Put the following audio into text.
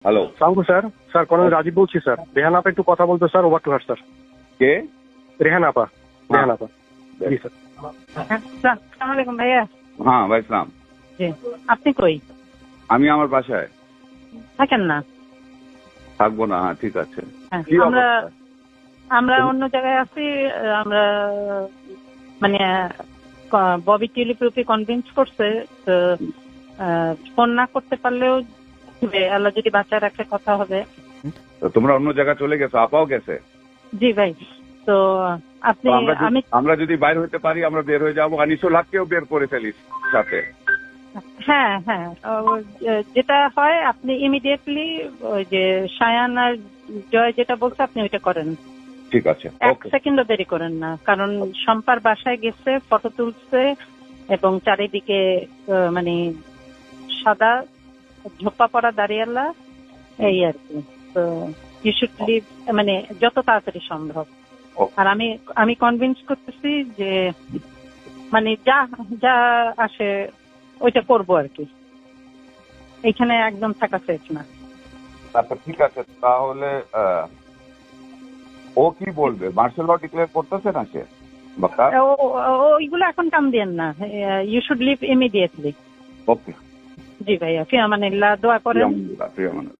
Hello, সালামু sir. Sir colonel Rajib বলছি sir. Rehan আপা একটু কথা বলতো sir, over to her sir. কে? রেহান আপা। রেহান আপা, জি স্যার। আসসালামু আলাইকুম ভাইয়া। হ্যাঁ ভাই সালাম। জি, আপনি কই আমি আমার বাসায় থাকেন না? থাকবো না। হ্যাঁ ঠিক আছে। হ্যাঁ, কি আমরা অবস্থা? আমরা অন্য জায়গায় আছি। আমরা মানে ববি টিউলিপকে কনভিন্স করছে তো ফোন না করতে পারলেও আল্লাহ যদি বাঁচায় রাখে কথা হবে। তো তোমরা অন্য জায়গায় চলে গেছো, আপাও গেছে। জি ভাই, তো আপনি তো আমি আমরা যদি বাইর হইতে পারি আমরা বের হয়ে যাবো, আনিসো লাখকেও বের করে ফেলিস সাথে। হ্যাঁ হ্যাঁ, যেটা হয় আপনি ইমিডিয়েটলি ওই যে সায়ান আর জয় যেটা বলছে আপনি ওইটা করেন। ঠিক আছে, এক ওকে। সেকেন্ডও দেরি করেন না, কারণ শম্পার বাসায় গেছে, ফটো তুলছে এবং চারিদিকে মানে সাদা ঝোপা পড়া দাঁড়িয়ালা এই আর কি। তো ইউ শুড লিভ, মানে যত তাড়াতাড়ি সম্ভব। Okay. আর আমি কনভিন্স করতেছি যে মানে যা যা আসে ওইটা করবো আর কি। এইখানে একদম থাকা সেফ না। আচ্ছা ঠিক আছে, তাহলে ও কি বলবে? মার্শাল ল ডিক্লেয়ার করতেছে না সে বাক্কা? ওইগুলো এখন কাম দিয়েন না, ইউ শুড লিভ ইমিডিয়েটলি। ওকে, জি ভাইয়া, ফি আমানিল্লাহ, দোয়া করেন। প্রিয় মানুষ।